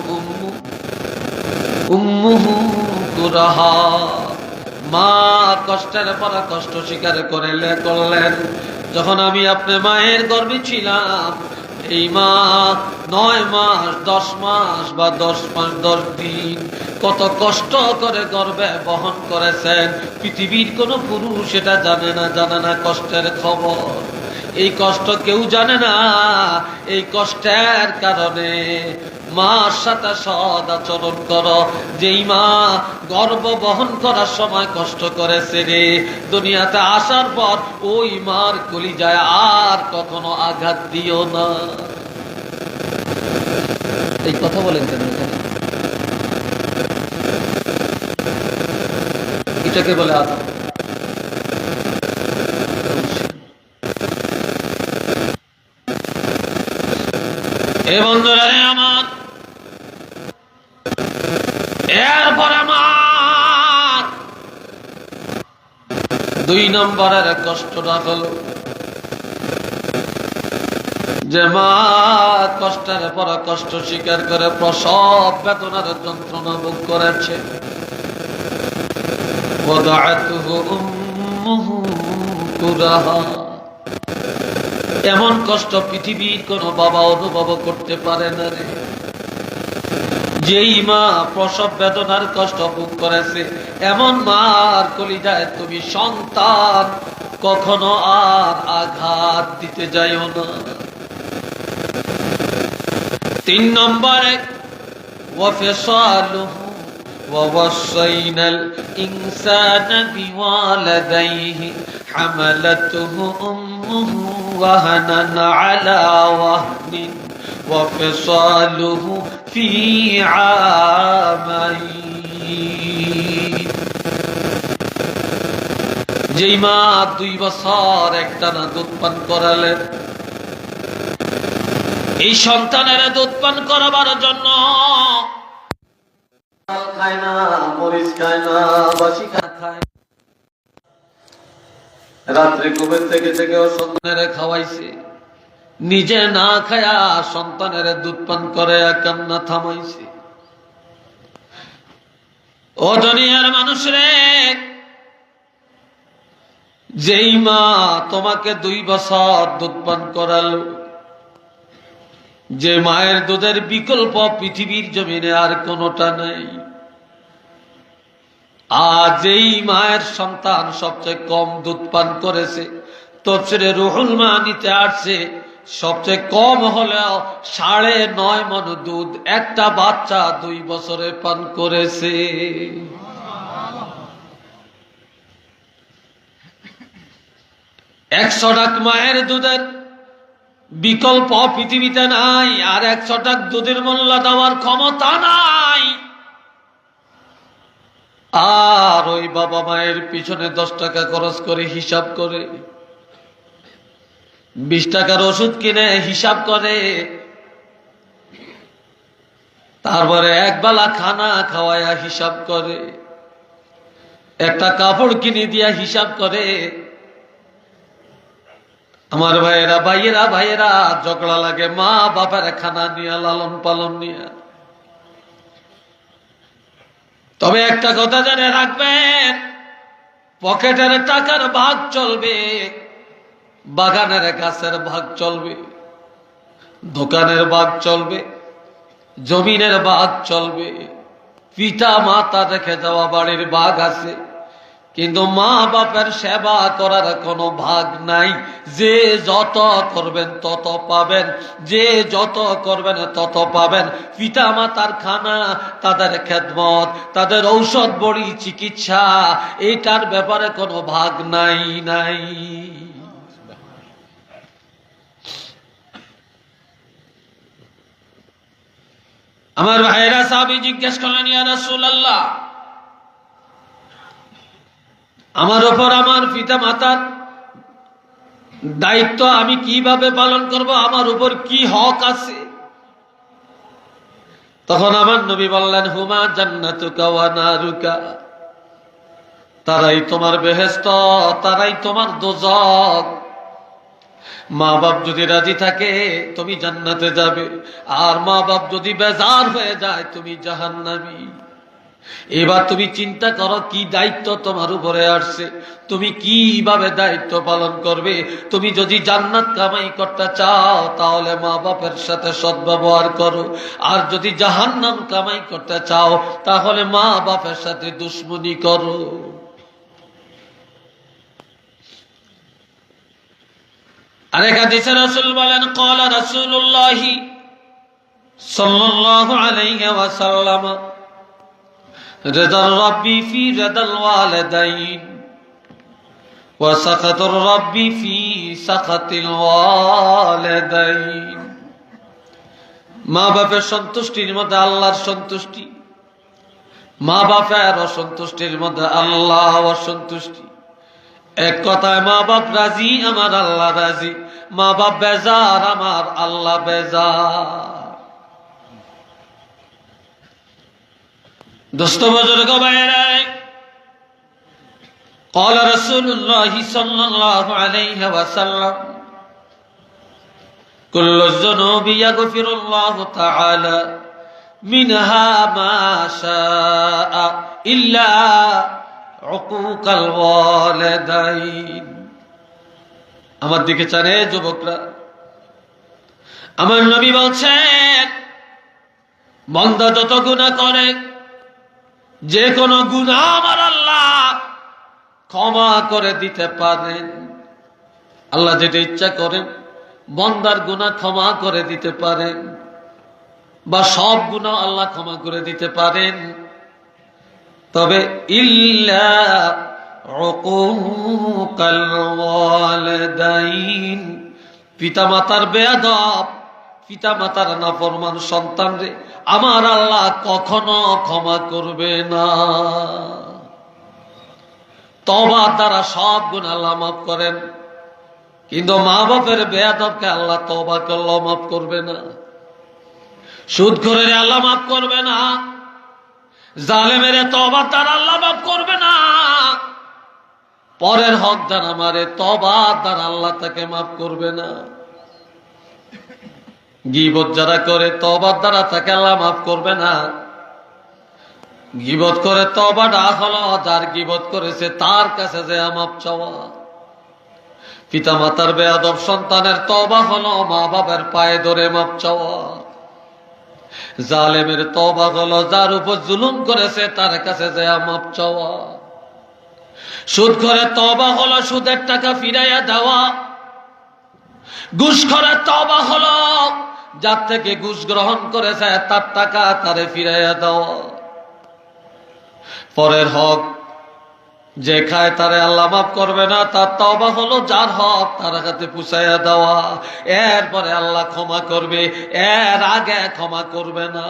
উম্মুহু কুরহা, মা কষ্টের পর কষ্ট স্বীকার করলেন। যখন আমি আপনার মায়ের গর্ভে ছিলাম এই মা 9 মাস 10 মাস বা 10 মাস 10 দিন কত কষ্ট করে গর্ভে বহন করেছেন, পৃথিবীর কোন পুরুষ এটা জানে না কষ্টের খবর। এই কষ্ট কেউ জানে না। এই কষ্টের কারণে মার সাথে সদ আচরণ করো। যেই মা গর্ভ বহন করার সময় কষ্ট করেছে রে, দুনিয়াতে আসার পর ওই মার কলিজায় আর কখনো আঘাত দিও না। এই কথা বলেন কেন? এটাকে বলে আদব। এ বন্ধুরা রে আমার, এরপর আমার 2 নম্বরের কষ্টটা হলো যে মা কষ্টের পর কষ্ট স্বীকার করে প্রসব বেদনার যন্ত্রণা ভোগ করেছে। ওয়াদাআতুহু উম্মুহু কুরাহা, এমন কষ্ট পৃথিবীর কোন বাবা অনুভব করতে পারে না রে। যেই মা প্রসব বেদনার কষ্ট ভোগ করেছে, এমন মার কলিজায় তুমি সন্তান কখনো আর আঘাত দিতে যাইও না। 3 নম্বরে ওয়াফিসালুহু ووصينا الإنسان بوالديه حملته أمه وهنا على وهن وفصاله في عامين। যেই মা 2 বছর একটানা দুধ পান করালেন, এই সন্তানের দুধ পান করাবার জন্য খায় না, মরিচ খায় না, বাসি খায়, রাত্রে ঘুমের থেকে সন্তানের খাওয়াইছে, নিজে না খায়া সন্তানের দুধ পান করে কান্না থামাইছে। ও দুনিয়ার মানুষ রে, যেই মা তোমাকে 2 বছর দুধ পান করালো, যে মায়ের দুধের বিকল্প পৃথিবীর জমিনে আর কোনটা নাই। আর যেই মায়ের সন্তান সবচেয়ে কম দুধ পান করেছে, তাফসীরে রুহুল মানিতে আসছে সবচেয়ে কম হলেও 9.5 মণ দুধ একটা বাচ্চা 2 বছরে পান করেছে। একশো টাক মায়ের দুধের বিকল্প পৃথিবীতে নাই, আর 100 টাক দুধের মূল্য দেওয়ার ক্ষমতা নাই। আর ওই বাবা মায়ের পিছনে 10 টাকা খরচ করে হিসাব করে, 20 টাকার ওষুধ কিনে হিসাব করে, তারপরে একবেলা খানা খাওয়ায়া হিসাব করে, একটা কাপড় কিনে দিয়া হিসাব করে। আমার ভাইয়েরা ঝগড়া লাগে মা বাপের খানা নিয়ে, লালন পালন নিয়ে। তবে একটা কথা জেনে রাখবেন, পকেটের টাকার ভাগ চলবে, বাগানের গাছের ভাগ চলবে, দোকানের ভাগ চলবে, জমিনের ভাগ চলবে, পিতা মাতা রেখে যাওয়া বাড়ির ভাগ আছে, কিন্তু মা বাপের সেবা করার কোনো ভাগ নাই। যে যত করবেন তত পাবেন, যে যত করবেন তত পাবেন। পিতা মাতার খানা, তাদের খেদমত, তাদের ঔষধ বড়ি, চিকিৎসা, এইটার ব্যাপারে কোনো ভাগ নাই। আমার ভাইরা সাহাবী জিজ্ঞেস করলেন, ইয়া রাসূলুল্লাহ, আমার উপর আমার পিতা মাতার দায়িত্ব আমি কিভাবে পালন করব, আমার উপর কি হক আছে? তখন আমার নবী বললেন, হুমা জান্নাতুকা ওয়া নারুকা, তারাই তোমার বেহেশত, তারাই তোমার দোজখ। মা বাপ যদি রাজি থাকে তুমি জান্নাতে যাবে, আর মা বাপ যদি বেজার হয়ে যায় তুমি জাহান্নামী। এবার তুমি চিন্তা করো কি দায়িত্ব তোমার উপরে আসছে, তুমি কিভাবে দায়িত্ব পালন করবে। তুমি যদি জান্নাত কামাই করতে চাও তাহলে মা বাপের সাথে সদ্ব্যবহার করো, আর যদি জাহান্নাম কামাই করতে চাও তাহলে মা বাপের সাথে দুশ্মনী করো। আরেক হাদিসে রাসূল বলেন, ক্বালা রাসূলুল্লাহ সাল্লাল্লাহু আলাইহি ওয়াসাল্লাম, রিদার রাব্বি ফি রিদাল ওয়ালিদাইন ওয়া সাখাতুর রাব্বি ফি সাখাতিল ওয়ালিদাইন। মা বাপের সন্তুষ্টির মধ্যে আল্লাহর সন্তুষ্টি, মা বাপের অসন্তুষ্টির মধ্যে আল্লাহ অসন্তুষ্টি। এক কথায় মা বাপ রাজি, আমার আল্লাহ রাজি। মা বাপ বেজার, আমার আল্লাহ বেজার। দোস্ত বুজুর্গ ভাইরা, قال رسول الله صلى الله عليه وسلم كل الذنوب يغفر الله تعالى منها ما شاء إلا عقوق الوالدين। আমার দিকে চারে যুবকরা, আমার নবী বলছেন, বান্দা যত গুনাহ করে, যে কোনো গুনাহ আমার আল্লাহ ক্ষমা করে দিতে পারেন। আল্লাহ যেটা ইচ্ছা করেন বান্দার গুনাহ ক্ষমা করে দিতে পারেন, বা সব গুনাহ আল্লাহ ক্ষমা করে দিতে পারেন, তবে ইল্লা উকুকাল ওয়ালিদাইন, পিতামাতার বেয়াদব, পিতামাতার নাফরমান সন্তানরে আমার আল্লাহ কখনো ক্ষমা করবে না। তওবার দ্বারা সব গুনাহ আল্লাহ মাফ করেন, কিন্তু মা বাপের বেয়াদবকে আল্লাহ তওবা করলেও মাফ করবে না, সুদখোরের আল্লাহ মাফ করবে না, জালেমের তওবার দ্বারা আল্লাহ মাফ করবে না, পরের হক দ্বারা মারে তওবার দ্বারা আল্লাহ তাকে মাফ করবে না। গীবত যারা করে তওবার দ্বারা তাকে আল্লাহ মাফ করবে না। গীবত করে তওবাটা হলো যার গীবত করেছে তার কাছে যে মাফ চাওয়া। পিতা মাতার বেয়াদব সন্তানের তওবা হলো মা বাবার পায়ে ধরে মাফ চাওয়া। জালেমের তওবা হলো যার উপর জুলুম করেছে তার কাছে যে মাফ চাওয়া। সুদখোরের তওবা হলো সুদের টাকা ফিরাইয়া দেওয়া। ঘুষখোরের তওবা হলো যার থেকে ঘুষ গ্রহণ করেছে তার টাকা তারে ফিরাইয়া দেওয়া। পরের হক যে খায় তারে আল্লাহ মাফ করবে না, তার তওবা হলো যার হক তার কাছে পুষাইয়া দেওয়া। এরপরে আল্লাহ ক্ষমা করবে, এর আগে ক্ষমা করবে না।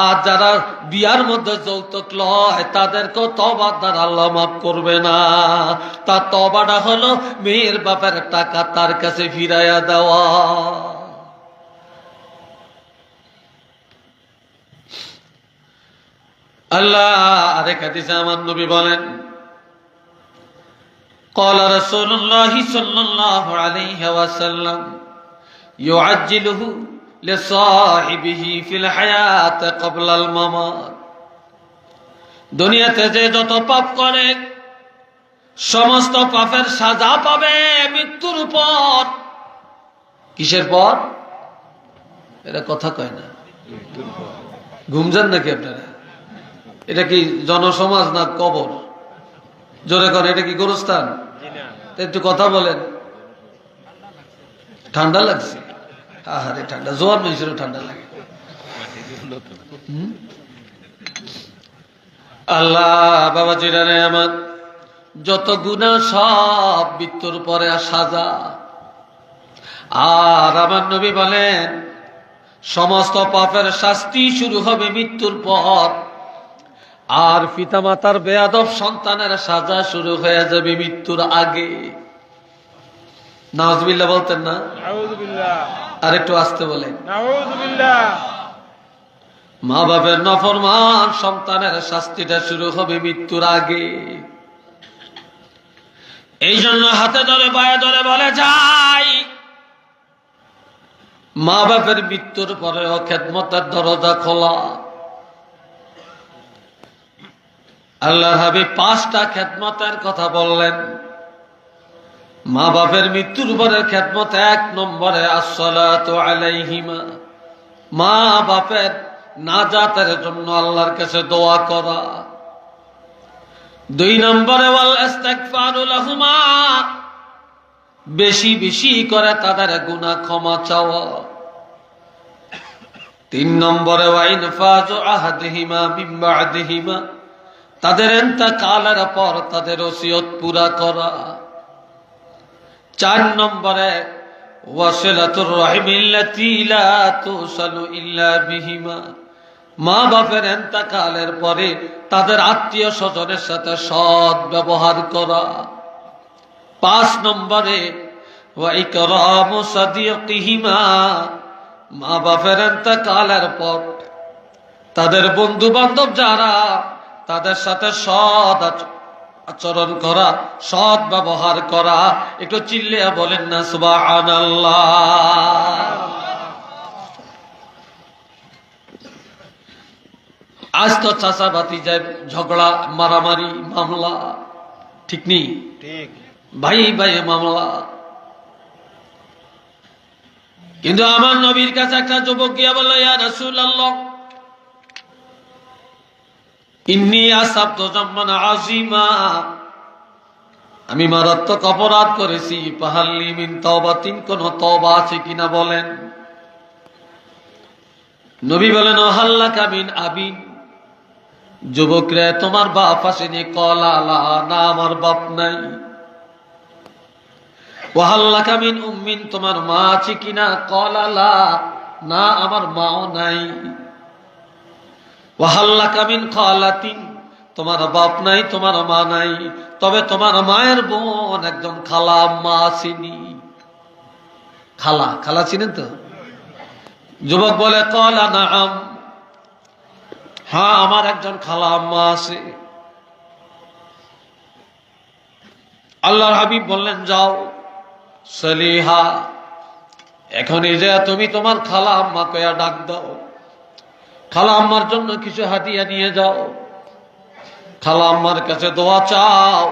আর যারা বিয়ার মধ্যে যৌতুক লয় তাদেরকেও তওবার দ্বারা আল্লাহ মাফ করবে না। তার তওবাটা হলো মেয়ের বাপের টাকা তার কাছে ফিরাইয়া দেওয়া। আল্লাহ আরেক হাদিসে আমার নবী বলেন, قال رسول الله صلى الله عليه وسلم يعجله لصاحبه في الحياة قبل الممات। দুনিয়াতে যে যত পাপ করে সমস্ত পাপের সাজা পাবে মৃত্যুর পর। কিসের পর? এটা কথা কয় না, ঘুমজান নাকি আপনারা? এটা কি জনসমাজ না কবর? জোরে করে, এটা কি গোরস্থান? একটু কথা বলেন। ঠান্ডা লাগছে? আহারে ঠান্ডা, জোয়ার মানুষেরও ঠান্ডা লাগে। আল্লাহ বাবা জিরানে আমার যত গুনাহ সব মৃত্যুর পরে সাজা। আর আমার নবী বলেন সমস্ত পাপের শাস্তি শুরু হবে মৃত্যুর পর। আর পিতামাতার বেয়াদব সন্তানের সাজা শুরু হয়ে যাবে মৃত্যুর আগে। নাউজুবিল্লাহ বলতেন না? নাউজুবিল্লাহ। আর একটু আসতে বলেন। নাউজুবিল্লাহ। মা বাপের নাফরমান সন্তানের শাস্তিটা শুরু হবে মৃত্যুর আগে। এই জন্য হাতে ধরে পায়ে ধরে বলে যাই, মা বাপের মৃত্যুর পরেও খেদমতের দরজা খোলা। আল্লাহর হাবিব 5টা খেদমতের কথা বললেন। মা বাপের মৃত্যুর পরে খেদমত 1 নম্বরে আসসালাতু আলাইহিমা, মা বাপের নাজাতের জন্য আল্লাহর কাছে দোয়া করা। 2 নম্বরে ওয়াল ইস্তিগফারু লাহুমা, বেশি বেশি করে তাদের গুনাহ ক্ষমা চাওয়া। 3 নম্বরে ওয়া ইনফাজু আহদিহিমা মিন বা'দিহিমা, তাদের ইন্তেকালের পর তাদের ওসিয়ত পুরা করা। 4 নম্বরে ওয়াসিলাতুর রাহিমিল্লাতী লা তুসালু ইল্লা বিহিমা, মা বাপের ইন্তেকালের পরে তাদের আত্মীয় স্বজনের সাথে সৎ ব্যবহার করা। 5 নম্বরে ওয়া ইকরামু সাদিকিহিমা, মা বাপের ইন্তেকালের পর তাদের বন্ধু বান্ধব যারা তাদের সাথে সৎ আচরণ করা, সৎ ব্যবহার করা। একটু চিল্লিয়া বলেন না সুবহানাল্লাহ। আজ তো চাচা ভাতিজার ঝগড়া, মারামারি, মামলা, ঠিক নেই? ঠিক। ভাই ভাই মামলা। কিন্তু আমার নবীর কাছে একটা যুবক গিয়া বলল, ইয়া রাসূলুল্লাহ, ইন্নী আসাবতু যামমান আযীমা, আমি মারাত্মক অপরাধ করেছি। ফাহাল্লি মিন তাওবাতিন, কোন তওবা আছে কিনা বলেন। নবী বলেন, ওয়াহাল্লাকা মিন আবিন, যুবকরে তোমার বাপ আসেনি? ক্বালা লা, না আমার বাপ নাই। ওয়াহাল্লাকা মিন উম্মিন, তোমার মা আছে কিনা? ক্বালা লা, না আমার মাও নাই। ওয়াহাল্লাকা মিন খালাতিন, তোমার বাপ নাই, তোমার মা নাই, তবে তোমার মায়ের বোন একজন খালা আম্মা আসেনি। খালা, খালা চিনেন তো? যুবক বলে, ক্বালা নাআম, হ্যাঁ আমার একজন খালা আম্মা আছে। আল্লাহর হাবিব বললেন, যাও সলিহা, এখনই যে তুমি তোমার খালা আম্মা কয়া ডাক দাও, খালা আম্মার জন্য কিছু হাদিয়া নিয়ে যাও, খালা আম্মার কাছে দোয়া চাও।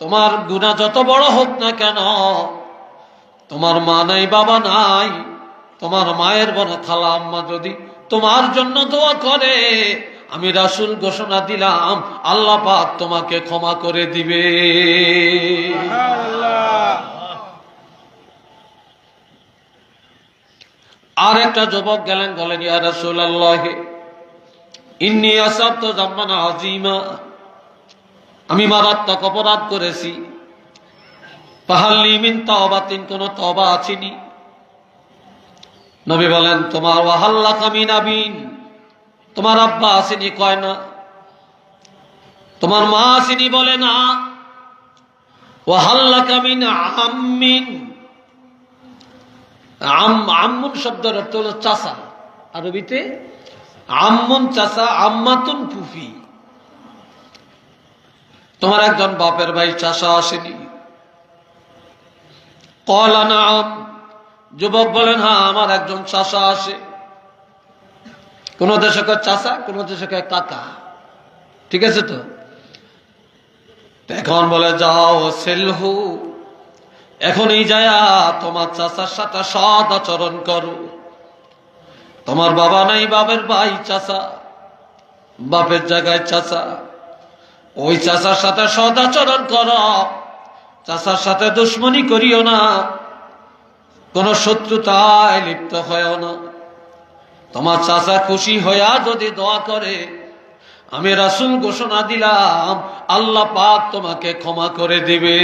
তোমার গুনাহ যত বড় হোক না কেন, তোমার মা নাই, বাবা নাই, তোমার মায়ের বোন খালা আম্মা যদি তোমার জন্য দোয়া করে, আমি রাসূল ঘোষণা দিলাম আল্লাহ পাক তোমাকে ক্ষমা করে দিবে। আর একটা যুবক গেলেন, বলেন, ইয়া রাসূলুল্লাহ, ইন্নী আসাবতু যামমান আযীমা, আমি মারাত্মক অপরাধ করেছি। ফাহাল্লি মিন তাওবাতিন, কোন তওবা আছেনি? নবী বলেন, তোমার ওয়াহাল্লাকা মিন আবিন, তোমার আব্বা আসেনি? কয় না। তোমার মা আসেনি? বলে না। ওয়াহাল্লাকা মিন আম্মিন, আম্মুন শব্দের অর্থ হলো চাচা, আরবিতে আম্মুন চাচা, আম্মাতুন ফুফি। তোমার একজন বাপের ভাই চাচা আসেনি? ক্বালা নাআম, যুবক বলেন, হ্যাঁ আমার একজন চাচা আসে। কোন দেশে কয় চাচা, কোন দেশে কয় কাকা, ঠিক আছে তো? এখন বলে, যাও সেলহু, এখনই যায়া তোমার চাচার সাথে সৎ আচরণ করো। তোমার বাবা নাই, বাপের ভাই চাচা, বাপের জায়গায় চাচা, ওই চাচার সাথে সৎ আচরণ করো। চাচার সাথে দুশ্মনী করিও না, কোন শত্রুতায় লিপ্ত হয়েও না। তোমার চাচা খুশি হইয়া যদি দোয়া করে, আমি রাসূল ঘোষণা দিলাম আল্লাহ পাক তোমাকে ক্ষমা করে দিবে।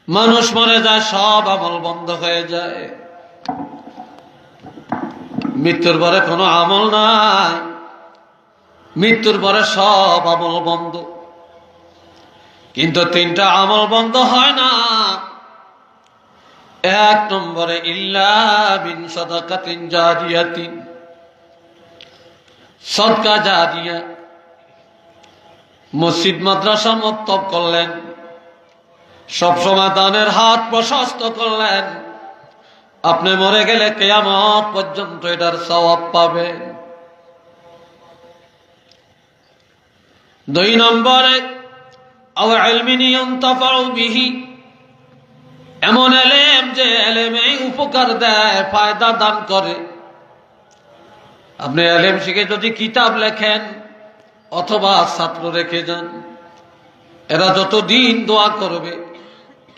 মানুষ মরে যায়, সব আমল বন্ধ হয়ে যায়, মৃত্যুর পরে কোনো আমল নাই, মৃত্যুর পরে সব আমল বন্ধ। কিন্তু 3টা আমল বন্ধ হয় না। 1 নম্বরে ইল্লা মিন সাদাকাতিন জারিয়াতিন, সদকা জারিয়া। মসজিদ মাদ্রাসা মক্তব করলেন, সবসময় দানের হাত প্রশস্ত করলেন, আপনি মরে গেলে কিয়ামত পর্যন্ত এটার সওয়াব পাবেন। 2 নম্বরে আও ইলমিন ইউনতাফাউ বিহি, এমন এলেম যে এলেমে উপকার দেয়, ফায়দা দান করে। আপনি এলেম শিখে যদি কিতাব লেখেন অথবা ছাত্র রেখে যান, এরা যতদিন দোয়া করবে,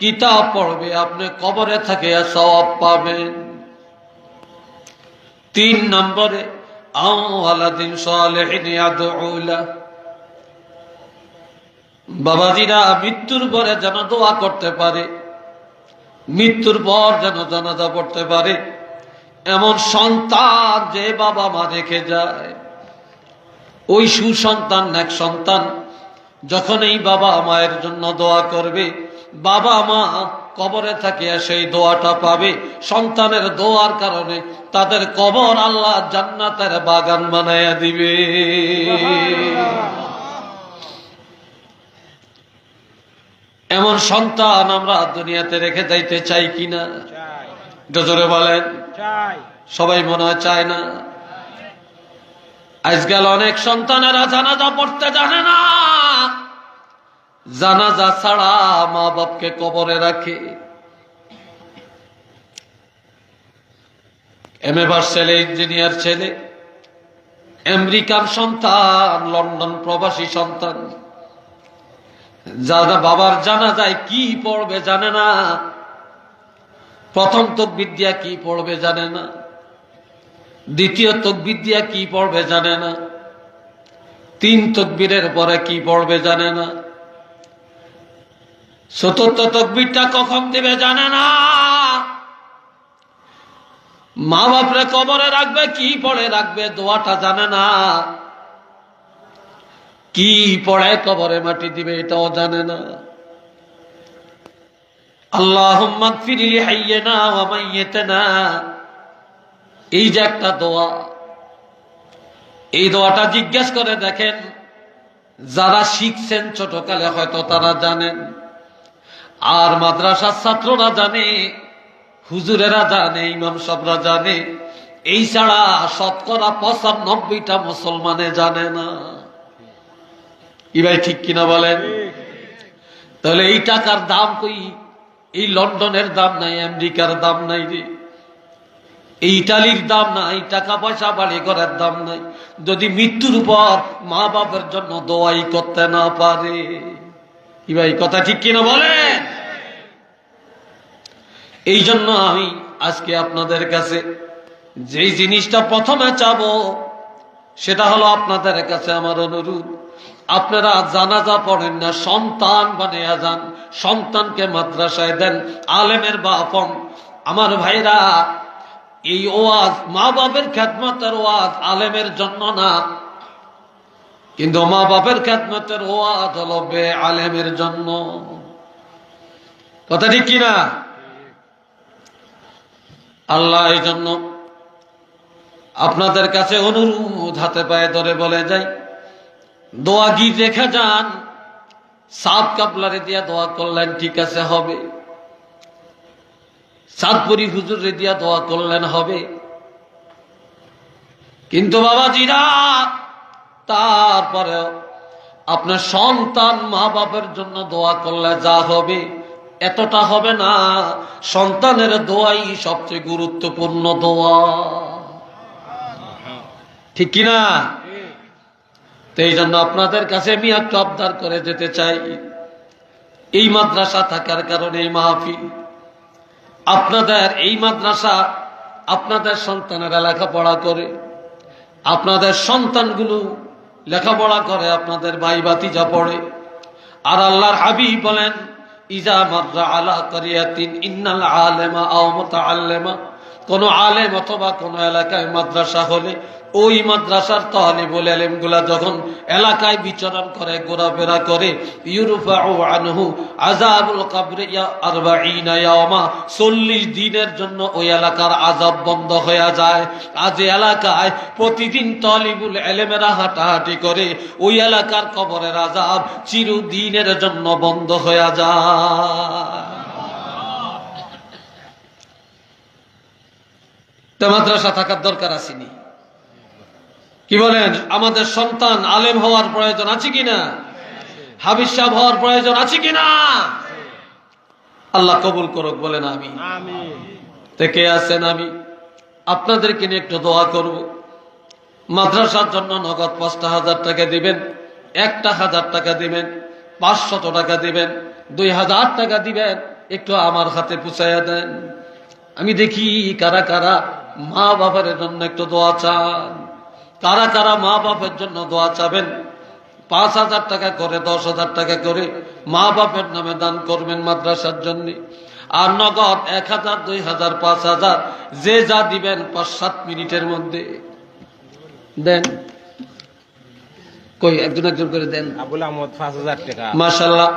কিতাব পড়বে, আপনি কবরে থেকে সওয়াব পাবেন। 3 নম্বরে আও ওয়ালাদিন সালিহিন ইয়াদউ লাহ, বাবাজিরা মৃত্যুর পরে যেন দোয়া করতে পারে, মৃত্যুর পর যেন জানাজা পড়তে পারে, এমন সন্তান যে বাবা মা রেখে যায়। ওই সুসন্তান নেক সন্তান যখন এই বাবা মায়ের জন্য দোয়া করবে, বাবা মা কবরে থাকিয়া সেই দোয়াটা পাবে। সন্তানের দোয়ার কারণে তাদের কবর আল্লাহ জান্নাতের বাগান বানাইয়া দিবে। এমন সন্তান আমরা দুনিয়াতে রেখে যাইতে চাই কিনা? জোরে বলেন। সবাই মনে হয় চায় না। আজকাল অনেক সন্তানেরা জানাজা পড়তে জানে না, জানাজা ছাড়া মা বাপকে কবরে রাখে। এমএ পাস ছেলে, ইঞ্জিনিয়ার ছেলে, আমেরিকান সন্তান, লন্ডন প্রবাসী সন্তান, যারা বাবার জানাজায় কি পড়বে জানে না, প্রথম তাকবীর দিয়া কি পড়বে জানে না, দ্বিতীয় তাকবীর দিয়া কি পড়বে জানে না, 3 তাকবীরের পরে কি পড়বে জানে না, চতুর্থ তাকবীরটা কখন দিবে জানে না। মা বাপরে কবরে রাখবে, কি পড়ে রাখবে দোয়াটা জানে না, কি পড়ে কবরে মাটি দিবে এটাও জানে না। আল্লাহুম্মা গফির লি হাইয়িনা ওয়া মাইয়িতিনা, এই যে একটা দোয়া, এই দোয়াটা জিজ্ঞেস করে দেখেন, যারা শিখছেন ছোটকালে হয়তো তারা জানেন, আর মাদ্রাসার ছাত্ররা জানে, হুজুরেরা জানে, ইমাম সাহেবরা জানে, এই ছাড়া শতকরা 95টা মুসলমানে জানে না। কি ভাই ঠিক কিনা বলেন? তাহলে এই টাকার দাম কই? এই লন্ডনের দাম নাই, আমেরিকার দাম নাই রে, এই ইটালির দাম নাই, টাকা পয়সা বাড়ি করার দাম নাই, যদি মৃত্যুর পর মা বাবার জন্য দোয়াই করতে না পারে। কি ভাই কথা ঠিক কিনা বলেন? এই জন্য আমি আজকে আপনাদের কাছে যেই জিনিসটা প্রথমে চাবো সেটা হলো, আপনাদের কাছে আমার অনুরোধ, আপনারা জানাজা পড়েন না, সন্তান বানিয়ে যান, সন্তানকে মাদ্রাসায় দেন, আলেমের বাপ হন। আমার ভাইরা, এই ওয়াজ মা বাপের খেদমতের ওয়াজ, আলেমের জন্য না, কিন্তু মা বাপের খেদমতের ওয়াজ হলো বে আলেমের জন্য। কথা ঠিক কিনা? আল্লাহ এই জন্য আপনাদের কাছে অনুরোধ হাতে পায়ে ধরে বলে যাই, দোয়া গীত রেখে যান। সাত কাপলারে দিয়া দোয়া করলেন, ঠিক আছে, হবে। সাতপুরি হুজুরে দিয়া দোয়া করলেন, হবে। কিন্তু বাবাজিরা, তারপরে আপনার সন্তান মা বাপের জন্য দোয়া করলে যা হবে এতটা হবে না। সন্তানের দোয়াই সবচেয়ে গুরুত্বপূর্ণ দোয়া, ঠিক কিনা? তো এই জন্য আপনাদের কাছে আমি একটু আবদার করে যেতে চাই, এই মাদ্রাসা থাকার কারণে এই মাহফিল, আপনাদের এই মাদ্রাসা, আপনাদের সন্তানেরা লেখাপড়া করে, আপনাদের সন্তানগুলো লেখাপড়া করে, আপনাদের ভাই ভাতিজা পড়ে। আর আল্লাহর হাবিব বলেন, ইজা মাররা আলা কারিয়াতিন ইন্নাল আলেমা আও মুতাআল্লিমা, কোন আলেম অথবা কোন এলাকায় মাদ্রাসা হলে ওই মাদ্রাসার তালিবুল ইলমগুলা যখন এলাকায় বিচরণ করে, ঘোরাফেরা করে, ইউরফাউ আনহু আযাবুল কবরি 40 ইয়াওমা, 40 দিনের জন্য ওই এলাকার আযাব বন্ধ হয়ে যায়। আজ এলাকায় প্রতিদিন তালিবুল ইলমেরা হাঁটাহাঁটি করে, ওই এলাকার কবরের আযাব চিরদিনের জন্য বন্ধ হয়ে যায়। তো মাদ্রাসা থাকার দরকার আসেনি? কি বলেন? আমাদের সন্তান আলেম হওয়ার প্রয়োজন আছে কিনা? হাফিজ সাহেব হওয়ার প্রয়োজন আছে কিনা? আল্লাহ কবুল করুক, বলেন আমিন। থেকে আছেন, আমি আপনাদেরকে নিয়ে একটু দোয়া করব। মাদ্রাসার জন্য নগদ ৫,০০০ টাকা দিবেন, ১,০০০ টাকা দিবেন, ৫০০ টাকা দিবেন, ২,০০০ টাকা দিবেন, একটু আমার হাতে পুষাইয়া দেন। আমি দেখি কারা কারা মা বাবার জন্য একটু দোয়া চান, কারা কারা মা বাপের জন্য দোয়া চাবেন। ৫,০০০ টাকা করে, ১০,০০০ টাকা করে মা বাপের নামে দান করবেন মাদ্রাসার জন্য। আর নগদ ১,০০০, ২,০০০, ৫,০০০ যে যা দিবেন ৫-৭ মিনিটের মধ্যে দেন। কই একজন একজন করে দেন। আবুল আহমদ ৫,০০০ টাকা। মাশাআল্লাহ,